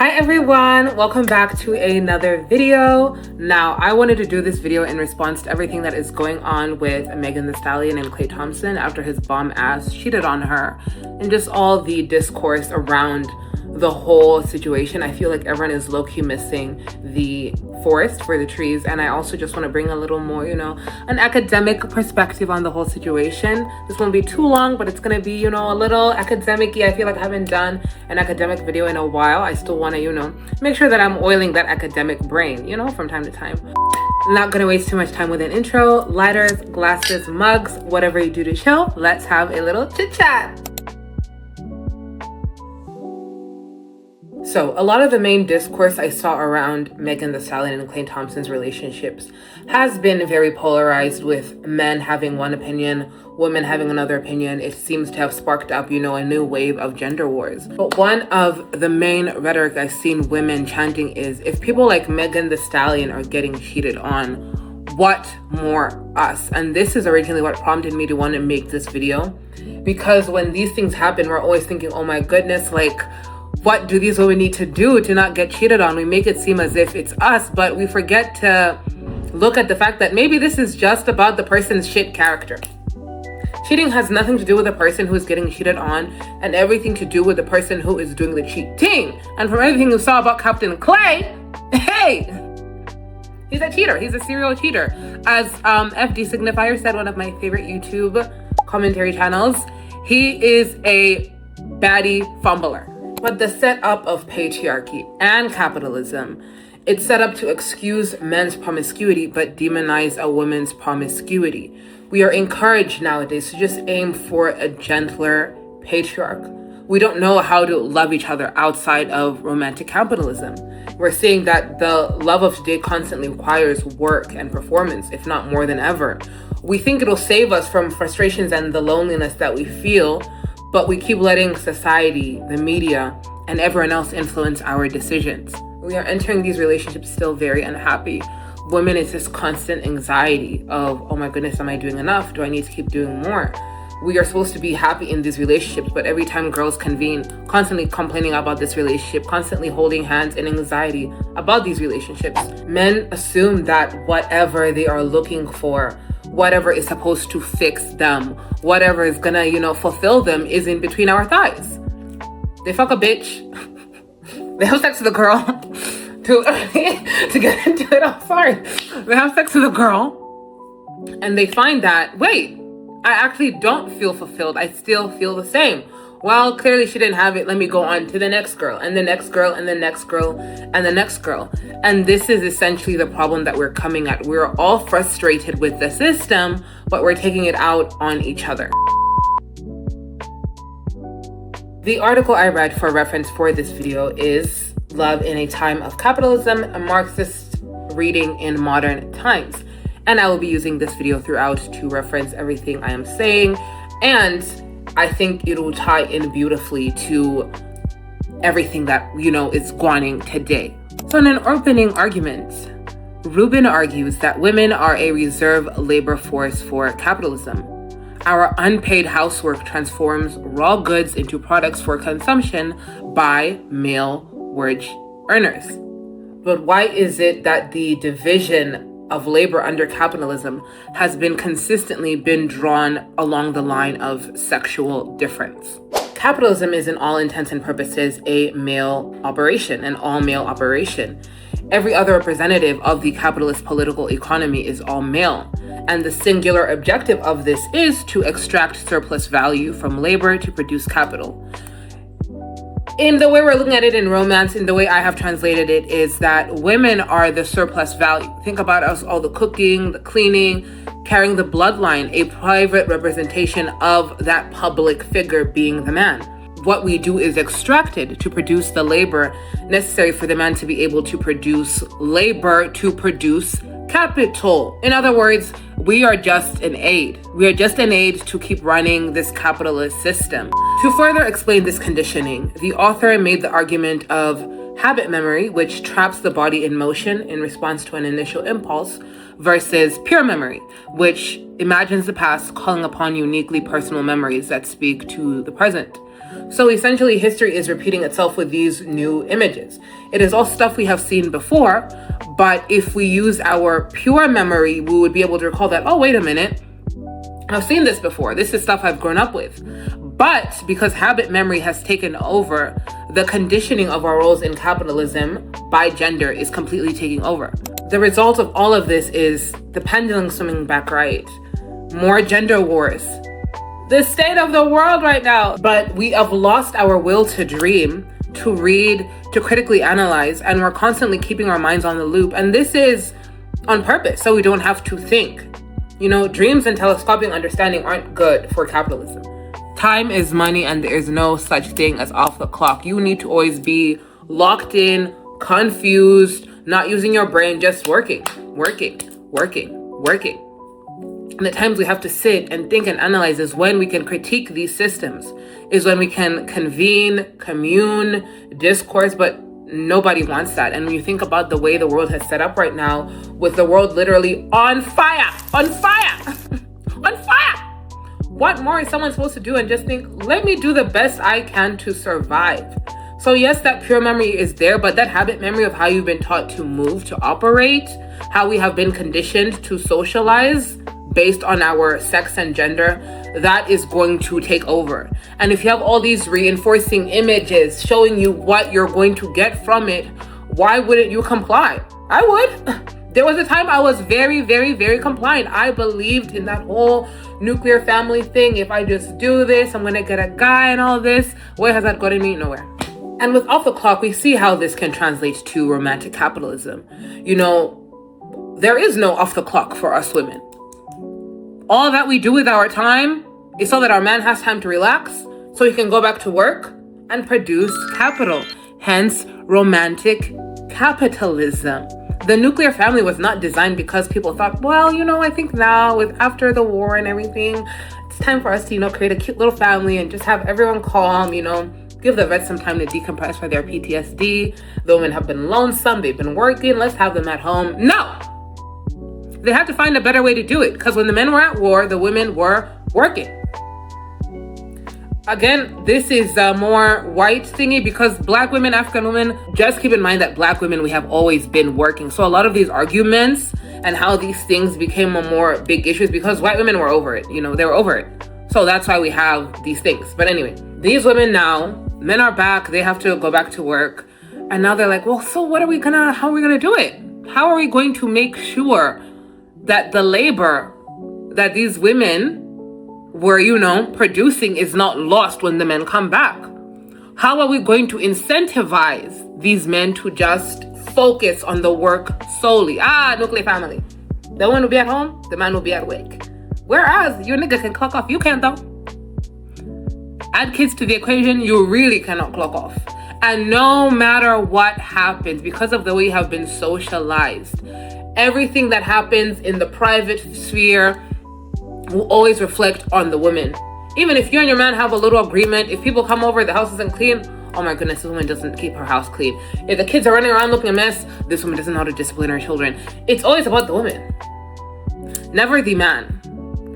Hi everyone, welcome back to another video. Now, I wanted to do this video in response to everything that is going on with Megan Thee Stallion and Klay Thompson after his bum ass cheated on her, and just all the discourse around the whole situation. I feel like everyone is low-key missing the forest for the trees, and I also just want to bring a little more, an academic perspective on the whole situation. This won't be too long, but it's gonna be, a little academic-y. I feel like I haven't done an academic video in a while. I still want to, make sure that I'm oiling that academic brain, from time to time. I'm not gonna waste too much time with an intro. Lighters, glasses, mugs, whatever you do to chill, let's have a little chit chat. So a lot of the main discourse I saw around Megan Thee Stallion and Klay Thompson's relationships has been very polarized, with men having one opinion, women having another opinion. It seems to have sparked up, a new wave of gender wars. But one of the main rhetoric I've seen women chanting is, if people like Megan Thee Stallion are getting cheated on, what more us? And this is originally what prompted me to want to make this video, because when these things happen, we're always thinking, oh my goodness, what do these women need to do to not get cheated on? We make it seem as if it's us, but we forget to look at the fact that maybe this is just about the person's shit character. Cheating has nothing to do with the person who is getting cheated on, and everything to do with the person who is doing the cheating. And from everything you saw about Captain Klay, hey, he's a cheater. He's a serial cheater. As FD Signifier said, one of my favorite YouTube commentary channels, he is a baddie fumbler. But the setup of patriarchy and capitalism, it's set up to excuse men's promiscuity but demonize a woman's promiscuity. We are encouraged nowadays to just aim for a gentler patriarch. We don't know how to love each other outside of romantic capitalism. We're seeing that the love of today constantly requires work and performance, if not more than ever. We think it'll save us from frustrations and the loneliness that we feel, but we keep letting society, the media, and everyone else influence our decisions. We are entering these relationships still very unhappy. Women, it's this constant anxiety of, oh my goodness, am I doing enough? Do I need to keep doing more? We are supposed to be happy in these relationships, but every time girls convene, constantly complaining about this relationship, constantly holding hands in anxiety about these relationships. Men assume that whatever they are looking for, whatever is supposed to fix them, whatever is gonna, fulfill them, is in between our thighs. They fuck a bitch. They have sex with a girl to get into it. I'm sorry. They have sex with a girl and they find that, wait, I actually don't feel fulfilled. I still feel the same. Well, clearly she didn't have it. Let me go on to the next girl and the next girl and the next girl and the next girl. And this is essentially the problem that we're coming at. We're all frustrated with the system, but we're taking it out on each other. The article I read for reference for this video is Love in a Time of Capitalism, a Marxist reading in modern times. And I will be using this video throughout to reference everything I am saying. And I think it will tie in beautifully to everything that, is going today. So in an opening argument, Rubin argues that women are a reserve labor force for capitalism. Our unpaid housework transforms raw goods into products for consumption by male wage earners. But why is it that the division of labor under capitalism has consistently been drawn along the line of sexual difference? Capitalism is, in all intents and purposes, a male operation, an all-male operation. Every other representative of the capitalist political economy is all male, and the singular objective of this is to extract surplus value from labor to produce capital. In the way we're looking at it in romance, in the way I have translated it, is that women are the surplus value. Think about us, all the cooking, the cleaning, carrying the bloodline, a private representation of that public figure being the man. What we do is extracted to produce the labor necessary for the man to be able to produce labor to produce capital. In other words, we are just an aid. We are just an aid to keep running this capitalist system. To further explain this conditioning, the author made the argument of habit memory, which traps the body in motion in response to an initial impulse, versus pure memory, which imagines the past calling upon uniquely personal memories that speak to the present. So essentially, history is repeating itself with these new images. It is all stuff we have seen before, but if we use our pure memory, we would be able to recall that, oh, wait a minute, I've seen this before. This is stuff I've grown up with. But because habit memory has taken over, the conditioning of our roles in capitalism by gender is completely taking over. The result of all of this is the pendulum swinging back right. More gender wars. The state of the world right now. But we have lost our will to dream, to read, to critically analyze, and we're constantly keeping our minds on the loop. And this is on purpose, so we don't have to think. You know, dreams and telescopic understanding aren't good for capitalism. Time is money, and there is no such thing as off the clock. You need to always be locked in, confused, not using your brain, just working. And the times we have to sit and think and analyze is when we can critique these systems, is when we can convene, commune, discourse, but nobody wants that. And when you think about the way the world has set up right now, with the world literally on fire, on fire. What more is someone supposed to do and just think, let me do the best I can to survive? So yes, that pure memory is there, but that habit memory of how you've been taught to move, to operate, how we have been conditioned to socialize based on our sex and gender, that is going to take over. And if you have all these reinforcing images showing you what you're going to get from it, why wouldn't you comply? I would. There was a time I was very, very, very compliant. I believed in that whole nuclear family thing. If I just do this, I'm gonna get a guy and all this. Where has that gotten me? Nowhere. And with Off the Clock, we see how this can translate to romantic capitalism. You know, there is no off the clock for us women. All that we do with our time is so that our man has time to relax, so he can go back to work and produce capital. Hence, romantic capitalism. The nuclear family was not designed because people thought, well, you know, I think now with after the war and everything, it's time for us to, you know, create a cute little family and just have everyone calm, you know, give the vets some time to decompress for their PTSD. The women have been lonesome, they've been working, let's have them at home. No! They had to find a better way to do it, because when the men were at war, the women were working. Again, this is a more white thingy, because Black women, African women, just keep in mind that Black women, we have always been working. So a lot of these arguments and how these things became a more big issues because white women were over it. You know, they were over it. So that's why we have these things. But anyway, these women now, men are back, they have to go back to work. And now they're like, well, so how are we gonna do it? How are we going to make sure that the labor that these women were, you know, producing is not lost when the men come back? How are we going to incentivize these men to just focus on the work solely? Nuclear family. The woman will be at home, the man will be at work. Whereas your nigga can clock off, you can't though. Add kids to the equation, you really cannot clock off. And no matter what happens, because of the way you have been socialized, everything that happens in the private sphere will always reflect on the woman. Even if you and your man have a little agreement, if people come over, the house isn't clean, oh my goodness, this woman doesn't keep her house clean. If the kids are running around looking a mess, this woman doesn't know how to discipline her children. It's always about the woman, never the man.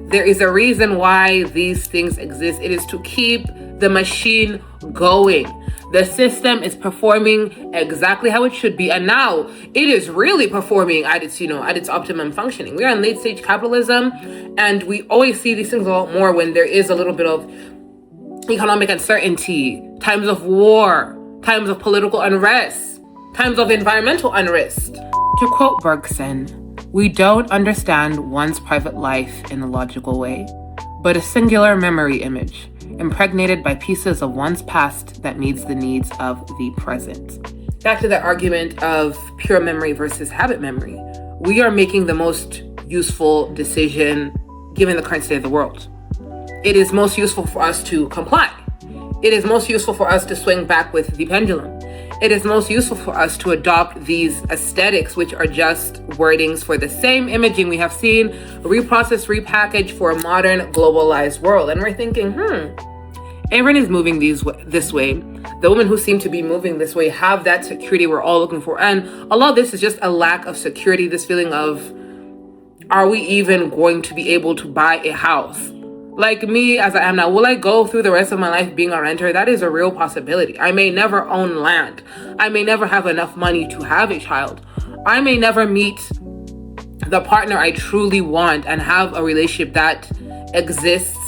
There is a reason why these things exist. It is to keep the machine going. The system is performing exactly how it should be, and now it is really performing at its, at its optimum functioning. We are in late stage capitalism, and we always see these things a lot more when there is a little bit of economic uncertainty, times of war, times of political unrest, times of environmental unrest. To quote Bergson, we don't understand one's private life in a logical way, but a singular memory image, impregnated by pieces of one's past that meets the needs of the present. Back to the argument of pure memory versus habit memory. We are making the most useful decision given the current state of the world. It is most useful for us to comply. It is most useful for us to swing back with the pendulum. It is most useful for us to adopt these aesthetics, which are just wordings for the same imaging we have seen, reprocessed, repackaged for a modern, globalized world. And we're thinking, everyone is moving this way. The women who seem to be moving this way have that security we're all looking for. And a lot of this is just a lack of security, this feeling of, are we even going to be able to buy a house? Like me as I am now, will I go through the rest of my life being a renter? That is a real possibility. I may never own land. I may never have enough money to have a child. I may never meet the partner I truly want and have a relationship that exists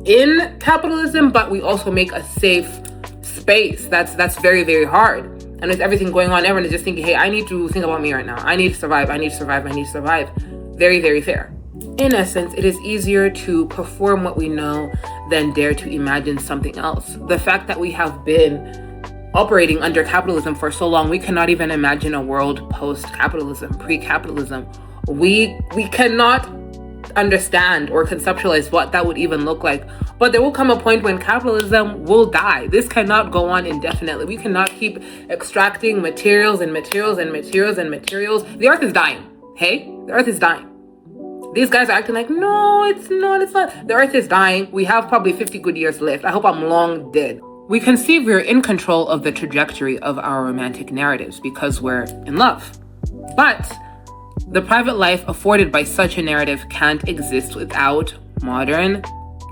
in capitalism, but we also make a safe space. That's very, very hard. And with everything going on, everyone is just thinking, hey, I need to think about me right now. I need to survive. I need to survive. I need to survive. Very, very fair. In essence, it is easier to perform what we know than dare to imagine something else. The fact that we have been operating under capitalism for so long, we cannot even imagine a world post-capitalism, pre-capitalism. We cannot understand or conceptualize what that would even look like. But there will come a point when capitalism will die. This cannot go on indefinitely. We cannot keep extracting materials and materials and materials and materials. The earth is dying. Hey, the earth is dying. These guys are acting like, no, it's not. The earth is dying. We have probably 50 good years left. I hope I'm long dead. We conceive we're in control of the trajectory of our romantic narratives because we're in love. But the private life afforded by such a narrative can't exist without modern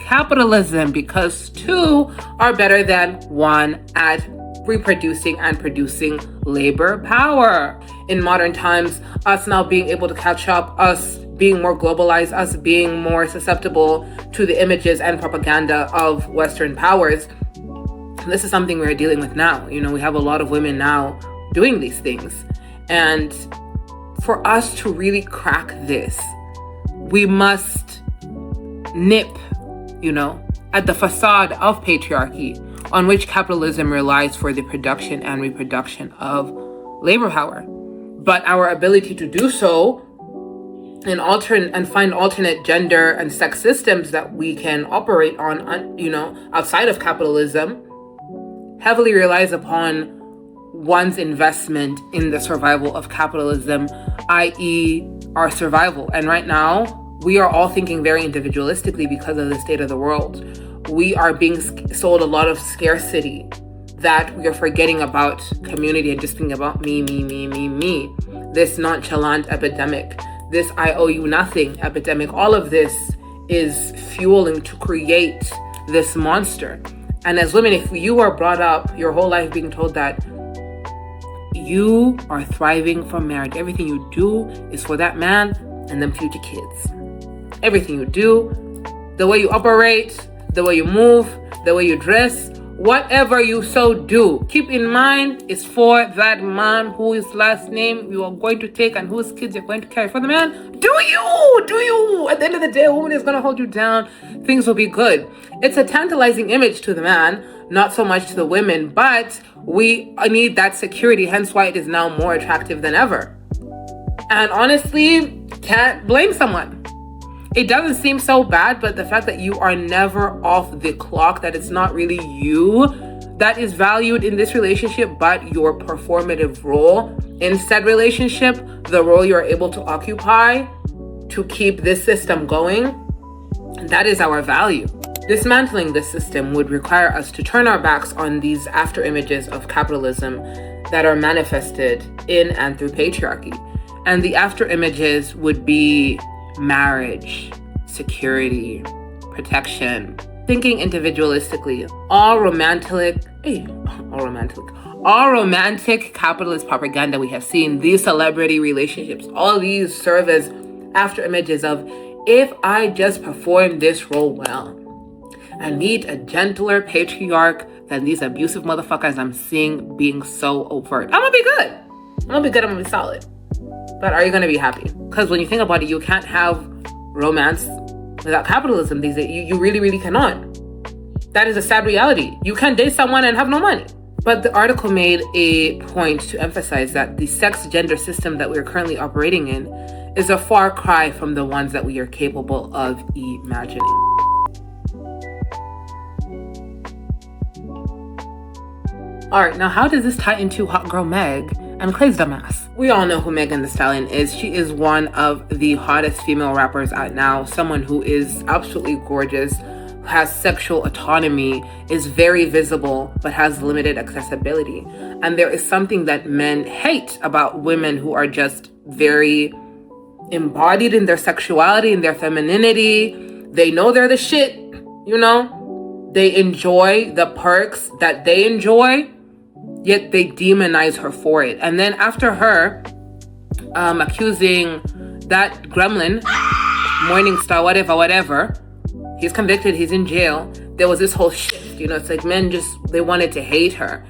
capitalism, because two are better than one at reproducing and producing labor power. In modern times, us now being able to catch up, us being more globalized, us being more susceptible to the images and propaganda of Western powers, this is something we're dealing with now. You know, we have a lot of women now doing these things. And for us to really crack this, we must nip, at the facade of patriarchy on which capitalism relies for the production and reproduction of labor power. But our ability to do so and find alternate gender and sex systems that we can operate on, outside of capitalism, heavily relies upon one's investment in the survival of capitalism, i.e. our survival. And right now, we are all thinking very individualistically because of the state of the world. We are being sold a lot of scarcity that we are forgetting about community and just thinking about me. This nonchalant epidemic, this I owe you nothing epidemic, all of this is fueling to create this monster. And as women, if you are brought up your whole life being told that you are thriving from marriage, everything you do is for that man and them future kids. Everything you do, the way you operate, the way you move, the way you dress, whatever you so do, keep in mind it's for that man whose last name you are going to take and whose kids you're going to carry for the man. Do you? At the end of the day, a woman is going to hold you down. Things will be good. It's a tantalizing image to the man, not so much to the women, but we need that security, hence why it is now more attractive than ever. And honestly, can't blame someone. It doesn't seem so bad, but the fact that you are never off the clock, that it's not really you that is valued in this relationship, but your performative role in said relationship, the role you're able to occupy to keep this system going, that is our value. Dismantling this system would require us to turn our backs on these after images of capitalism that are manifested in and through patriarchy. And the after images would be marriage, security, protection, thinking individualistically, all romantic capitalist propaganda we have seen, these celebrity relationships, all these serve as after images of, if I just perform this role well and meet a gentler patriarch than these abusive motherfuckers I'm seeing being so overt, I'm gonna be good. I'm gonna be solid. But are you going to be happy? Because when you think about it, you can't have romance without capitalism these days. You really, really cannot. That is a sad reality. You can date someone and have no money. But the article made a point to emphasize that the sex gender system that we're currently operating in is a far cry from the ones that we are capable of imagining. All right, now how does this tie into Hot Girl Meg and Klay's dumbass? We all know who Megan Thee Stallion is. She is one of the hottest female rappers out now, someone who is absolutely gorgeous, has sexual autonomy, is very visible, but has limited accessibility. And there is something that men hate about women who are just very embodied in their sexuality, in their femininity. They know they're the shit. You know, they enjoy the perks that they enjoy, yet they demonize her for it. And then after her accusing that gremlin, Morningstar, whatever, he's convicted, he's in jail. There was this whole shift, you know, it's like men they wanted to hate her.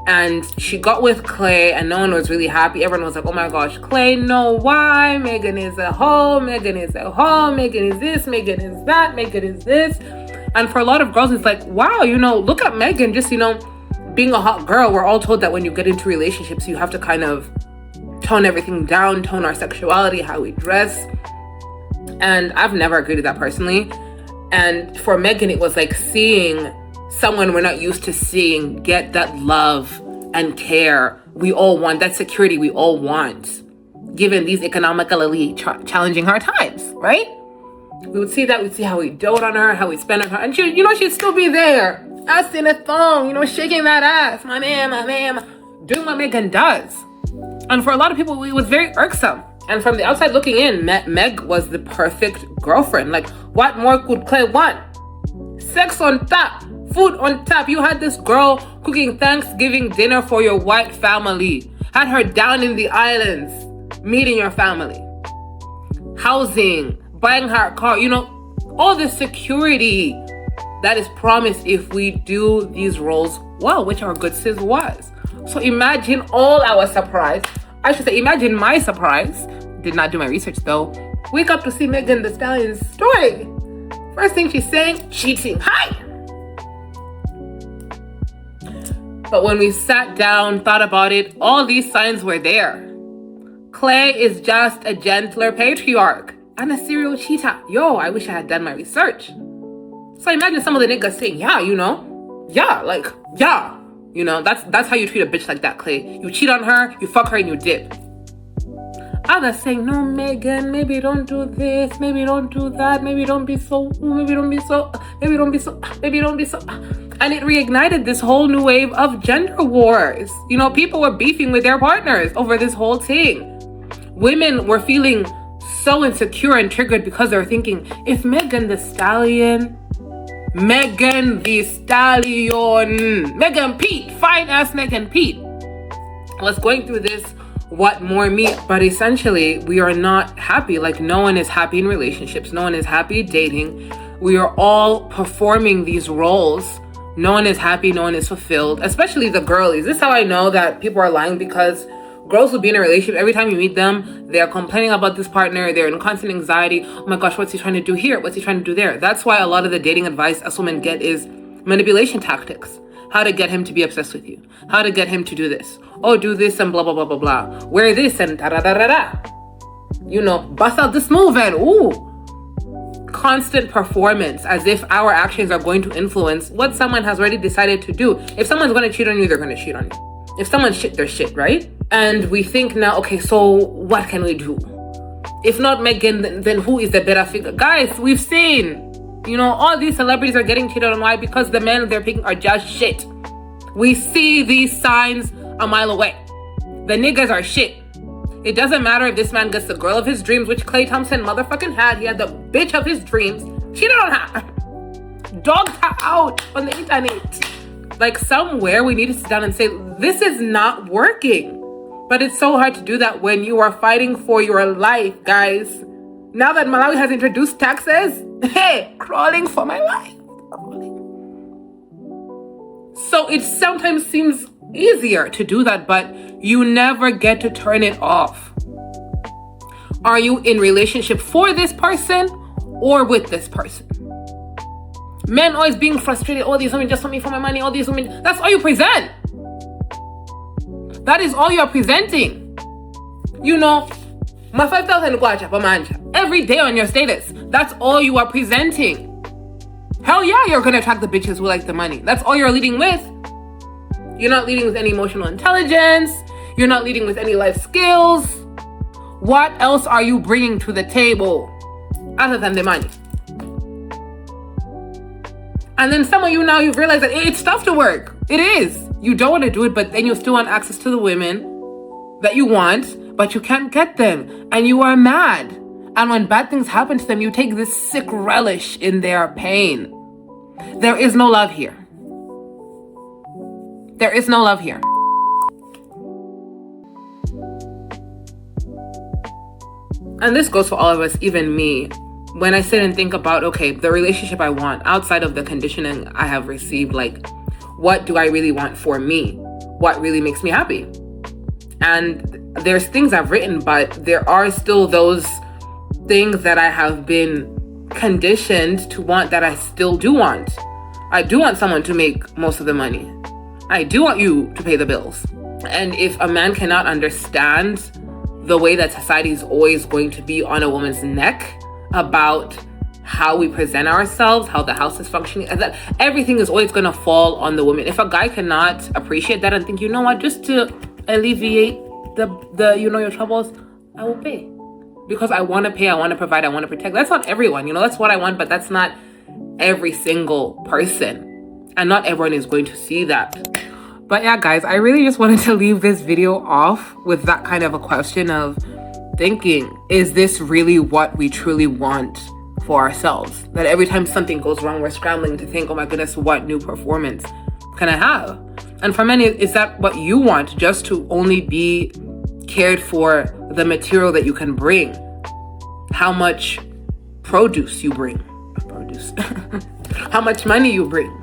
And she got with Klay, and no one was really happy. Everyone was like, oh my gosh, Klay, no, why? Megan is a hoe, Megan is this, Megan is that, Megan is this. And for a lot of girls, it's like, wow, you know, look at Megan, just, you know, being a hot girl. We're all told that when you get into relationships, you have to kind of tone everything down, tone our sexuality, how we dress. And I've never agreed with that personally. And for Megan, it was like seeing someone we're not used to seeing get that love and care we all want, that security we all want, given these economically challenging hard times, right? We would see that, we'd see how we dote on her, how we spend on her, and she, you know, she'd still be there, ass in a thong, you know, shaking that ass, my man, doing what Megan does. And for a lot of people, it was very irksome. And from the outside looking in, Meg was the perfect girlfriend. Like, what more could Klay want? Sex on top, food on top. You had this girl cooking Thanksgiving dinner for your white family. Had her down in the islands, meeting your family. Housing, buying her a car, you know, all the security that is promised if we do these roles well, which our good sis was. So imagine all our surprise. I should say, imagine my surprise. Did not do my research though. Wake up to see Megan Thee Stallion's story. First thing she's saying, cheating. Hi! But when we sat down, thought about it, all these signs were there. Klay is just a gentler patriarch and a serial cheater. Yo, I wish I had done my research. So imagine some of the niggas saying, yeah, you know, yeah, like, yeah. You know, that's how you treat a bitch like that, Klay. You cheat on her, you fuck her, and you dip. Others saying, no, Megan, maybe don't do this, maybe don't do that, maybe don't be so, maybe don't be so. And it reignited this whole new wave of gender wars. You know, people were beefing with their partners over this whole thing. Women were feeling so insecure and triggered because they were thinking, if Megan Thee Stallion, Megan Pete, fine ass Megan Pete, was going through this, what more me? But essentially, we are not happy. Like, no one is happy in relationships. No one is happy dating. We are all performing these roles. No one is happy. No one is fulfilled, especially the girlies. This is how I know that people are lying, because girls will be in a relationship. Every time you meet them, they're complaining about this partner. They're in constant anxiety. Oh my gosh, what's he trying to do here? What's he trying to do there? That's why a lot of the dating advice us women get is manipulation tactics. How to get him to be obsessed with you. How to get him to do this. Oh, do this and blah, blah, blah, blah, blah. Wear this and da-da-da-da-da. You know, bust out this move and ooh. Constant performance, as if our actions are going to influence what someone has already decided to do. If someone's going to cheat on you, they're going to cheat on you. If someone's shit, they're shit, right? And we think now, okay, so what can we do? If not Megan, then who is the better figure? Guys, we've seen, you know, all these celebrities are getting cheated on. Why? Because the men they're picking are just shit. We see these signs a mile away. The niggas are shit. It doesn't matter if this man gets the girl of his dreams, which Klay Thompson motherfucking had. He had the bitch of his dreams, cheated on her, dogged her out on the internet. Like, somewhere we need to sit down and say, this is not working. But it's so hard to do that when you are fighting for your life, guys. Now that Malawi has introduced taxes, hey, crawling for my life. So it sometimes seems easier to do that, but you never get to turn it off. Are you in relationship for this person or with this person? Men always being frustrated. All these women just want me for my money. All these women. That's all you present. That is all you're presenting. You know, my 5,000 kwacha pamanja every day on your status. That's all you are presenting. Hell yeah, you're gonna attract the bitches who like the money. That's all you're leading with. You're not leading with any emotional intelligence. You're not leading with any life skills. What else are you bringing to the table other than the money? And then some of you now, you've realized that it's tough to work. It is. You don't want to do it, but then you still want access to the women that you want, but you can't get them. And you are mad. And when bad things happen to them, you take this sick relish in their pain. There is no love here. There is no love here. And this goes for all of us, even me. When I sit and think about, okay, the relationship I want outside of the conditioning I have received, like, what do I really want for me? What really makes me happy? And there's things I've written, but there are still those things that I have been conditioned to want that I still do want. I do want someone to make most of the money. I do want you to pay the bills. And if a man cannot understand the way that society is always going to be on a woman's neck about how we present ourselves, how the house is functioning, and that everything is always going to fall on the woman. If a guy cannot appreciate that and think, you know what, just to alleviate the your troubles, I will pay. Because I want to pay, I want to provide, I want to protect. That's not everyone, that's what I want, but that's not every single person. And not everyone is going to see that. But yeah, guys, I really just wanted to leave this video off with that kind of a question of thinking, is this really what we truly want for ourselves? That every time something goes wrong, we're scrambling to think, oh my goodness, what new performance can I have? And for many, is that what you want? Just to only be cared for the material that you can bring, how much produce you bring, how much money you bring.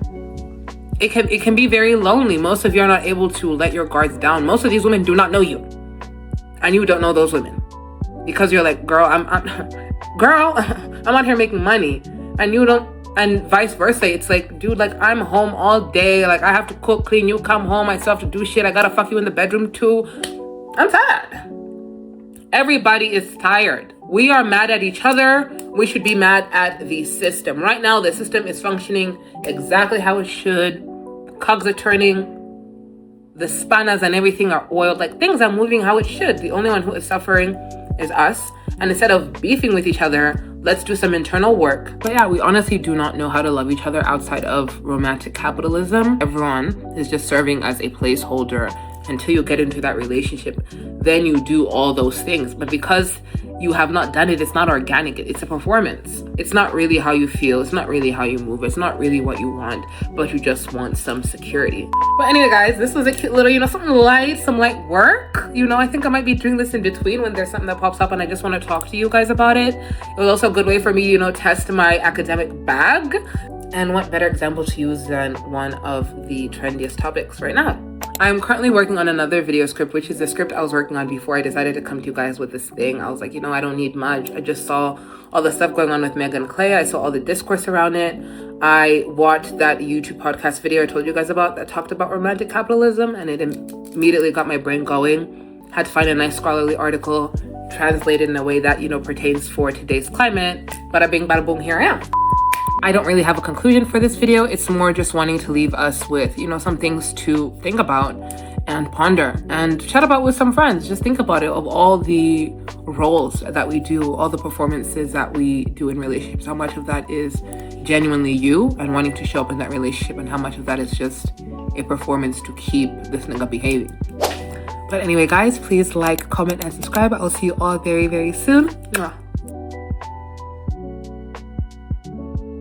It can be very lonely. Most of you are not able to let your guards down. Most of these women do not know you, and you don't know those women, because you're like, girl, I'm out here making money, and you don't. And vice versa. It's like, dude, like, I'm home all day. Like, I have to cook, clean. You come home, I still have to do shit. I gotta fuck you in the bedroom too. I'm tired. Everybody is tired. We are mad at each other. We should be mad at the system. Right now, the system is functioning exactly how it should. The cogs are turning. The spanners and everything are oiled. Like, things are moving how it should. The only one who is suffering is us. And instead of beefing with each other, let's do some internal work. But yeah, we honestly do not know how to love each other outside of romantic capitalism. Everyone is just serving as a placeholder until you get into that relationship. Then you do all those things. But because you have not done it, it's not organic. It's a performance. It's not really how you feel. It's not really how you move. It's not really what you want, but you just want some security. But anyway, guys, this was a cute little, something light, some light work. I think I might be doing this in between when there's something that pops up and I just want to talk to you guys about it. It was also a good way for me, test my academic bag. And what better example to use than one of the trendiest topics right now. I'm currently working on another video script, which is the script I was working on before I decided to come to you guys with this thing. I was like, I don't need much. I just saw all the stuff going on with Meg and Klay. I saw all the discourse around it. I watched that YouTube podcast video I told you guys about that talked about romantic capitalism, and it immediately got my brain going. Had to find a nice scholarly article translated in a way that, pertains for today's climate. Bada bing, bada boom, here I am. I don't really have a conclusion for this video. It's more just wanting to leave us with, some things to think about and ponder and chat about with some friends. Just think about it, of all the roles that we do, all the performances that we do in relationships. How much of that is genuinely you and wanting to show up in that relationship, and how much of that is just a performance to keep this nigga behaving. But anyway, guys, please like, comment, and subscribe. I'll see you all very, very soon. Mwah.